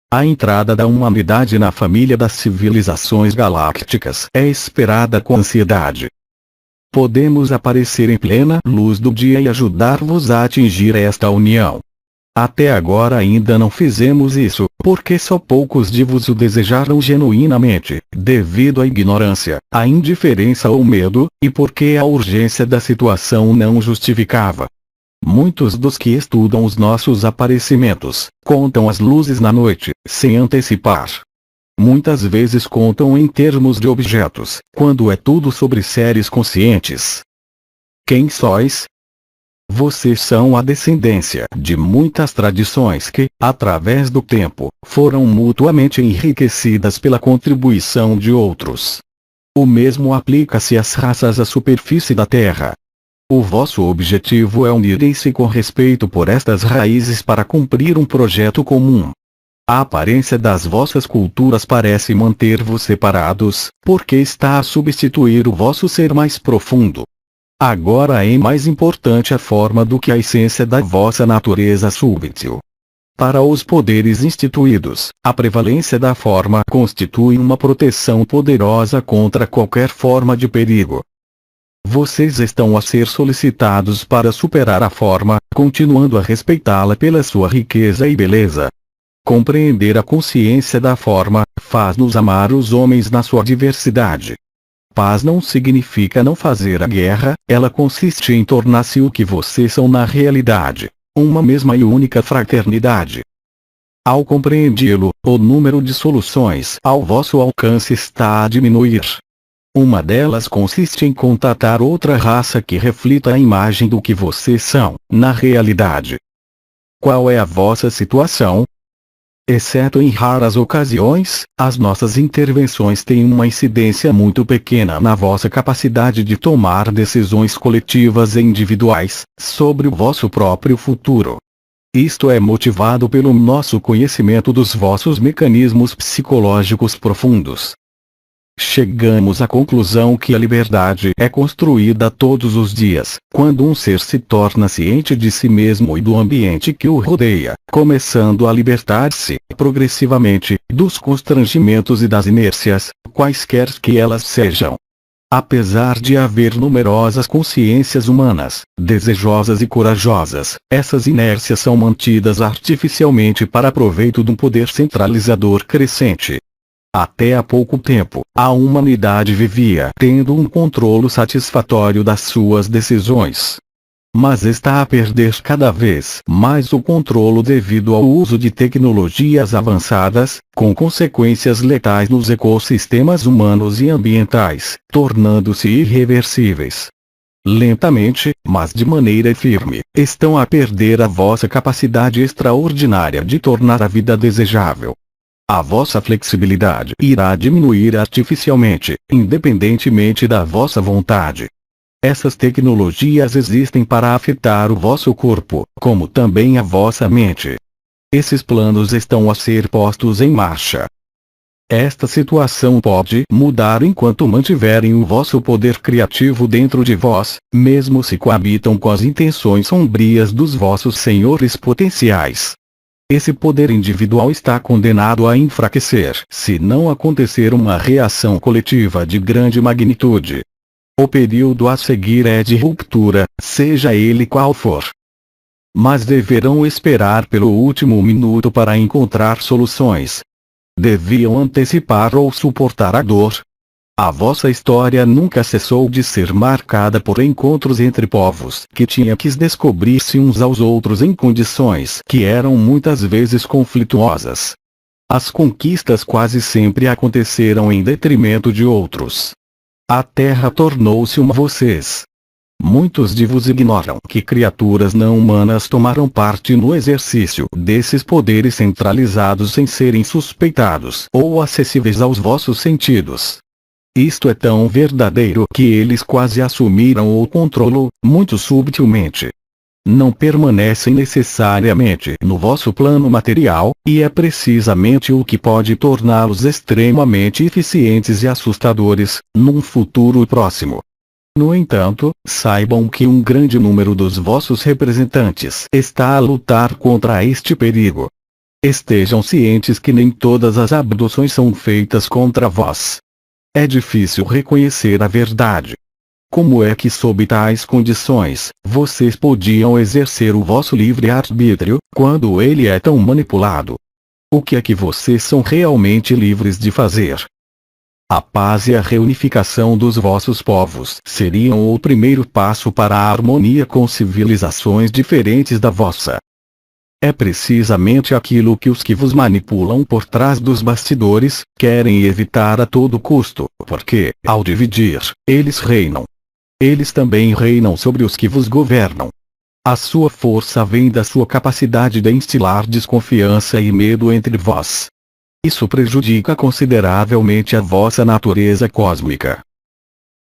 A entrada da humanidade na família das civilizações galácticas é esperada com ansiedade. Podemos aparecer em plena luz do dia e ajudar-vos a atingir esta união. Até agora ainda não fizemos isso, porque só poucos de vos o desejaram genuinamente, devido à ignorância, à indiferença ou medo, e porque a urgência da situação não justificava. Muitos dos que estudam os nossos aparecimentos, contam as luzes na noite, sem antecipar. Muitas vezes contam em termos de objetos, quando é tudo sobre seres conscientes. Quem sois? Vocês são a descendência de muitas tradições que, através do tempo, foram mutuamente enriquecidas pela contribuição de outros. O mesmo aplica-se às raças à superfície da Terra. O vosso objetivo é unirem-se com respeito por estas raízes para cumprir um projeto comum. A aparência das vossas culturas parece manter-vos separados, porque está a substituir o vosso ser mais profundo. Agora é mais importante a forma do que a essência da vossa natureza súbtil. Para os poderes instituídos, a prevalência da forma constitui uma proteção poderosa contra qualquer forma de perigo. Vocês estão a ser solicitados para superar a forma, continuando a respeitá-la pela sua riqueza e beleza. Compreender a consciência da forma, faz-nos amar os homens na sua diversidade. Paz não significa não fazer a guerra, ela consiste em tornar-se o que vocês são na realidade, uma mesma e única fraternidade. Ao compreendê-lo, o número de soluções ao vosso alcance está a diminuir. Uma delas consiste em contatar outra raça que reflita a imagem do que vocês são, na realidade. Qual é a vossa situação? Exceto em raras ocasiões, as nossas intervenções têm uma incidência muito pequena na vossa capacidade de tomar decisões coletivas e individuais, sobre o vosso próprio futuro. Isto é motivado pelo nosso conhecimento dos vossos mecanismos psicológicos profundos. Chegamos à conclusão que a liberdade é construída todos os dias, quando um ser se torna ciente de si mesmo e do ambiente que o rodeia, começando a libertar-se, progressivamente, dos constrangimentos e das inércias, quaisquer que elas sejam. Apesar de haver numerosas consciências humanas, desejosas e corajosas, essas inércias são mantidas artificialmente para proveito de um poder centralizador crescente. Até há pouco tempo, a humanidade vivia tendo um controle satisfatório das suas decisões. Mas está a perder cada vez mais o controle devido ao uso de tecnologias avançadas, com consequências letais nos ecossistemas humanos e ambientais, tornando-se irreversíveis. Lentamente, mas de maneira firme, estão a perder a vossa capacidade extraordinária de tornar a vida desejável. A vossa flexibilidade irá diminuir artificialmente, independentemente da vossa vontade. Essas tecnologias existem para afetar o vosso corpo, como também a vossa mente. Esses planos estão a ser postos em marcha. Esta situação pode mudar enquanto mantiverem o vosso poder criativo dentro de vós, mesmo se coabitam com as intenções sombrias dos vossos senhores potenciais. Esse poder individual está condenado a enfraquecer se não acontecer uma reação coletiva de grande magnitude. O período a seguir é de ruptura, seja ele qual for. Mas deverão esperar pelo último minuto para encontrar soluções. Deviam antecipar ou suportar a dor. A vossa história nunca cessou de ser marcada por encontros entre povos que tinham que descobrir-se uns aos outros em condições que eram muitas vezes conflituosas. As conquistas quase sempre aconteceram em detrimento de outros. A terra tornou-se uma vocês. Muitos de vos ignoram que criaturas não humanas tomaram parte no exercício desses poderes centralizados sem serem suspeitados ou acessíveis aos vossos sentidos. Isto é tão verdadeiro que eles quase assumiram o controle, muito subtilmente. Não permanecem necessariamente no vosso plano material, e é precisamente o que pode torná-los extremamente eficientes e assustadores, num futuro próximo. No entanto, saibam que um grande número dos vossos representantes está a lutar contra este perigo. Estejam cientes que nem todas as abduções são feitas contra vós. É difícil reconhecer a verdade. Como é que sob tais condições, vocês podiam exercer o vosso livre-arbítrio, quando ele é tão manipulado? O que é que vocês são realmente livres de fazer? A paz e a reunificação dos vossos povos seriam o primeiro passo para a harmonia com civilizações diferentes da vossa. É precisamente aquilo que os que vos manipulam por trás dos bastidores querem evitar a todo custo, porque, ao dividir, eles reinam. Eles também reinam sobre os que vos governam. A sua força vem da sua capacidade de instilar desconfiança e medo entre vós. Isso prejudica consideravelmente a vossa natureza cósmica.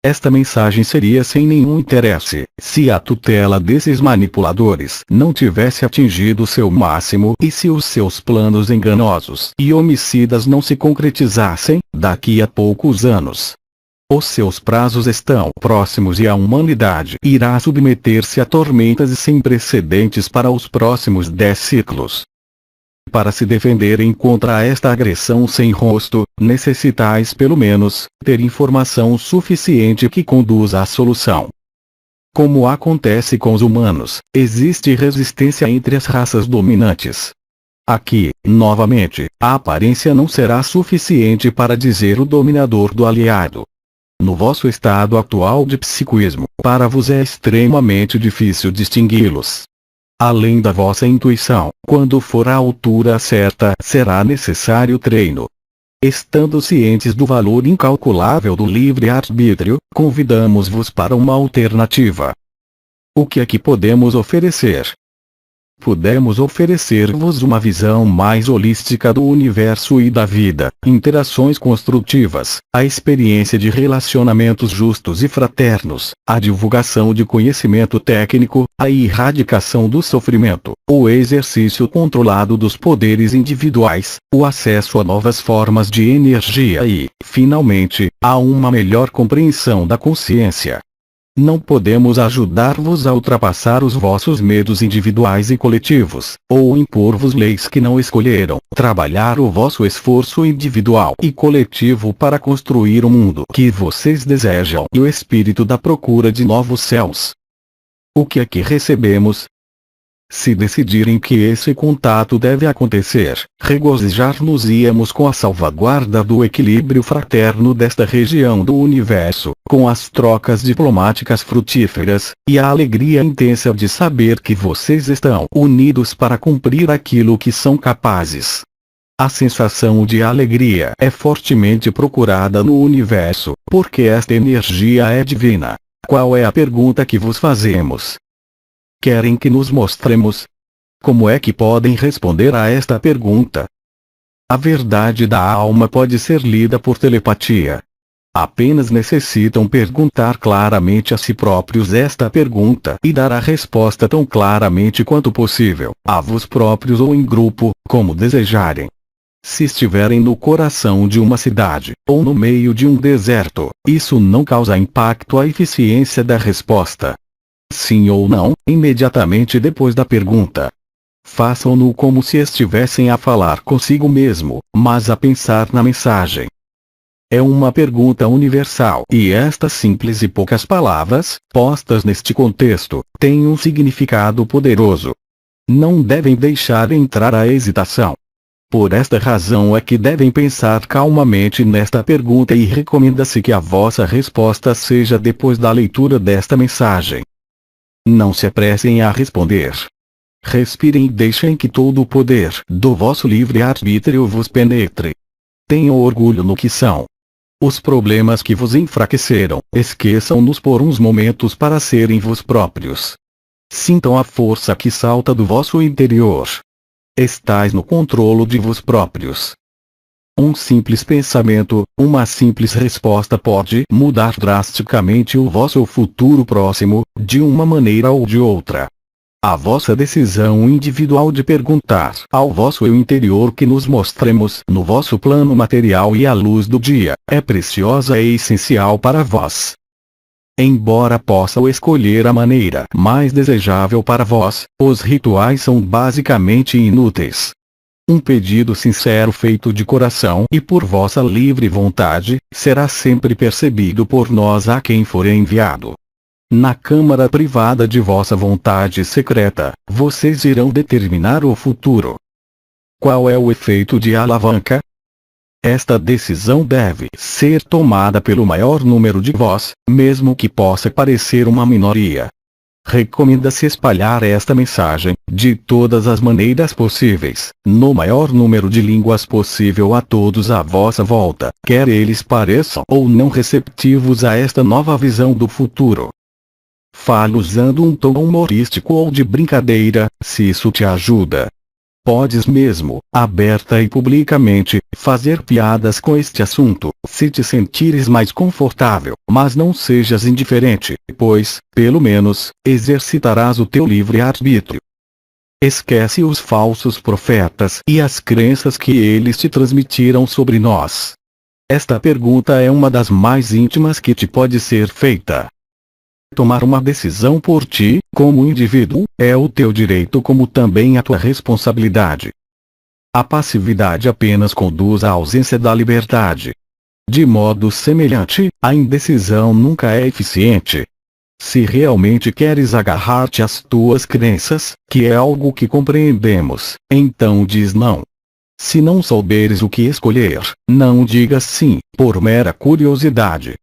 Esta mensagem seria sem nenhum interesse, se a tutela desses manipuladores não tivesse atingido seu máximo e se os seus planos enganosos e homicidas não se concretizassem, daqui a poucos anos. Os seus prazos estão próximos e a humanidade irá submeter-se a tormentas sem precedentes para os próximos 10 ciclos. Para se defenderem contra esta agressão sem rosto, necessitais pelo menos ter informação suficiente que conduza à solução. Como acontece com os humanos, existe resistência entre as raças dominantes. Aqui, novamente, a aparência não será suficiente para dizer o dominador do aliado. No vosso estado atual de psiquismo, para vos é extremamente difícil distingui-los. Além da vossa intuição, quando for a altura certa, será necessário treino. Estando cientes do valor incalculável do livre-arbítrio, convidamos-vos para uma alternativa. O que é que podemos oferecer? Podemos oferecer-vos uma visão mais holística do universo e da vida, interações construtivas, a experiência de relacionamentos justos e fraternos, a divulgação de conhecimento técnico, a erradicação do sofrimento, o exercício controlado dos poderes individuais, o acesso a novas formas de energia e, finalmente, a uma melhor compreensão da consciência. Não podemos ajudar-vos a ultrapassar os vossos medos individuais e coletivos, ou impor-vos leis que não escolheram, trabalhar o vosso esforço individual e coletivo para construir o mundo que vocês desejam e o espírito da procura de novos céus. O que é que recebemos? Se decidirem que esse contato deve acontecer, regozijar-nos-íamos com a salvaguarda do equilíbrio fraterno desta região do universo, com as trocas diplomáticas frutíferas, e a alegria intensa de saber que vocês estão unidos para cumprir aquilo que são capazes. A sensação de alegria é fortemente procurada no universo, porque esta energia é divina. Qual é a pergunta que vos fazemos? Querem que nos mostremos? Como é que podem responder a esta pergunta? A verdade da alma pode ser lida por telepatia. Apenas necessitam perguntar claramente a si próprios esta pergunta e dar a resposta tão claramente quanto possível, a vós próprios ou em grupo, como desejarem. Se estiverem no coração de uma cidade, ou no meio de um deserto, isso não causa impacto à eficiência da resposta. Sim ou não, imediatamente depois da pergunta. Façam-no como se estivessem a falar consigo mesmo, mas a pensar na mensagem. É uma pergunta universal e estas simples e poucas palavras, postas neste contexto, têm um significado poderoso. Não devem deixar entrar a hesitação. Por esta razão é que devem pensar calmamente nesta pergunta e recomenda-se que a vossa resposta seja depois da leitura desta mensagem. Não se apressem a responder. Respirem e deixem que todo o poder do vosso livre-arbítrio vos penetre. Tenham orgulho no que são. Os problemas que vos enfraqueceram, esqueçam-nos por uns momentos para serem vós próprios. Sintam a força que salta do vosso interior. Estais no controle de vós próprios. Um simples pensamento, uma simples resposta pode mudar drasticamente o vosso futuro próximo, de uma maneira ou de outra. A vossa decisão individual de perguntar ao vosso eu interior que nos mostremos no vosso plano material e à luz do dia, é preciosa e essencial para vós. Embora possam escolher a maneira mais desejável para vós, os rituais são basicamente inúteis. Um pedido sincero feito de coração e por vossa livre vontade, será sempre percebido por nós a quem for enviado. Na câmara privada de vossa vontade secreta, vocês irão determinar o futuro. Qual é o efeito de alavanca? Esta decisão deve ser tomada pelo maior número de vós, mesmo que possa parecer uma minoria. Recomenda-se espalhar esta mensagem, de todas as maneiras possíveis, no maior número de línguas possível a todos à vossa volta, quer eles pareçam ou não receptivos a esta nova visão do futuro. Fale usando um tom humorístico ou de brincadeira, se isso te ajuda. Podes mesmo, aberta e publicamente, fazer piadas com este assunto, se te sentires mais confortável, mas não sejas indiferente, pois, pelo menos, exercitarás o teu livre-arbítrio. Esquece os falsos profetas e as crenças que eles te transmitiram sobre nós. Esta pergunta é uma das mais íntimas que te pode ser feita. Tomar uma decisão por ti, como indivíduo, é o teu direito como também a tua responsabilidade. A passividade apenas conduz à ausência da liberdade. De modo semelhante, a indecisão nunca é eficiente. Se realmente queres agarrar-te às tuas crenças, que é algo que compreendemos, então diz não. Se não souberes o que escolher, não digas sim, por mera curiosidade.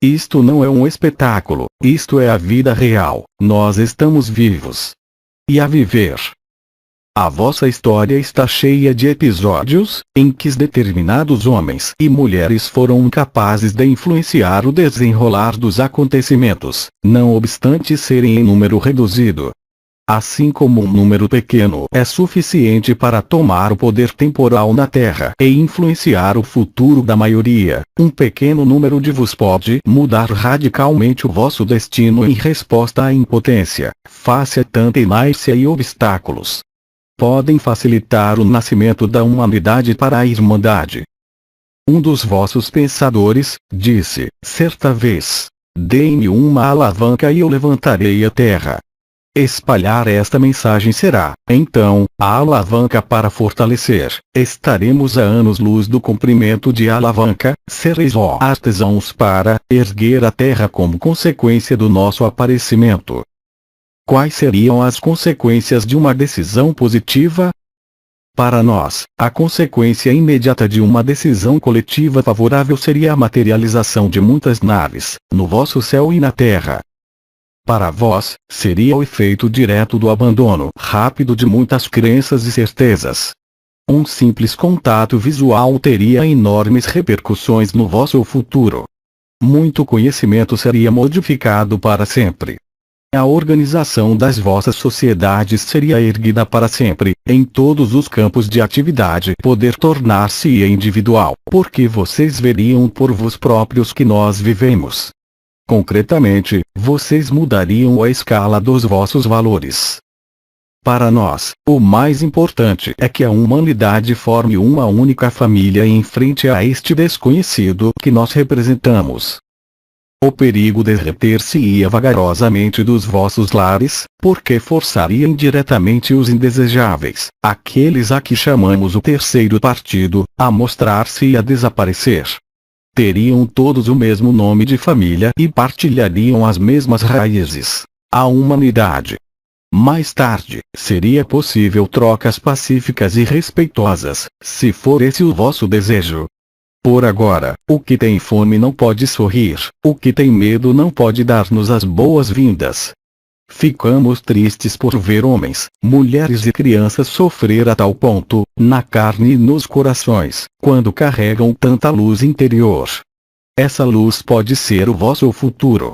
Isto não é um espetáculo, isto é a vida real, nós estamos vivos. E a viver. A vossa história está cheia de episódios, em que determinados homens e mulheres foram incapazes de influenciar o desenrolar dos acontecimentos, não obstante serem em número reduzido. Assim como um número pequeno é suficiente para tomar o poder temporal na Terra e influenciar o futuro da maioria, um pequeno número de vos pode mudar radicalmente o vosso destino em resposta à impotência, face a tanta inércia e obstáculos. Podem facilitar o nascimento da humanidade para a Irmandade. Um dos vossos pensadores, disse, certa vez, dê-me uma alavanca e eu levantarei a Terra. Espalhar esta mensagem será, então, a alavanca para fortalecer. Estaremos a anos-luz do comprimento de alavanca, sereis ó artesãos para erguer a terra como consequência do nosso aparecimento. Quais seriam as consequências de uma decisão positiva? Para nós, a consequência imediata de uma decisão coletiva favorável seria a materialização de muitas naves, no vosso céu e na terra. Para vós, seria o efeito direto do abandono rápido de muitas crenças e certezas. Um simples contato visual teria enormes repercussões no vosso futuro. Muito conhecimento seria modificado para sempre. A organização das vossas sociedades seria erguida para sempre, em todos os campos de atividade poder tornar-se individual, porque vocês veriam por vós próprios que nós vivemos. Concretamente, vocês mudariam a escala dos vossos valores. Para nós, o mais importante é que a humanidade forme uma única família em frente a este desconhecido que nós representamos. O perigo derreter-se-ia vagarosamente dos vossos lares, porque forçaria indiretamente os indesejáveis, aqueles a que chamamos o terceiro partido, a mostrar-se e a desaparecer. Teriam todos o mesmo nome de família e partilhariam as mesmas raízes, a humanidade. Mais tarde, seria possível trocas pacíficas e respeitosas, se for esse o vosso desejo. Por agora, o que tem fome não pode sorrir, o que tem medo não pode dar-nos as boas-vindas. Ficamos tristes por ver homens, mulheres e crianças sofrer a tal ponto, na carne e nos corações, quando carregam tanta luz interior. Essa luz pode ser o vosso futuro.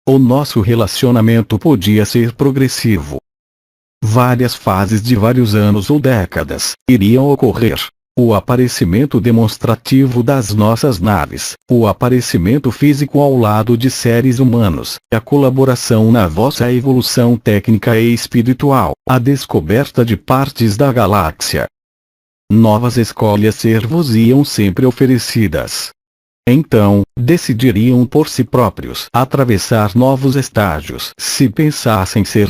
O nosso relacionamento podia ser progressivo. Várias fases de vários anos ou décadas iriam ocorrer. O aparecimento demonstrativo das nossas naves, o aparecimento físico ao lado de seres humanos, a colaboração na vossa evolução técnica e espiritual, a descoberta de partes da galáxia. Novas escolhas ser-vos-iam sempre oferecidas. Então, decidiriam por si próprios atravessar novos estágios se pensassem ser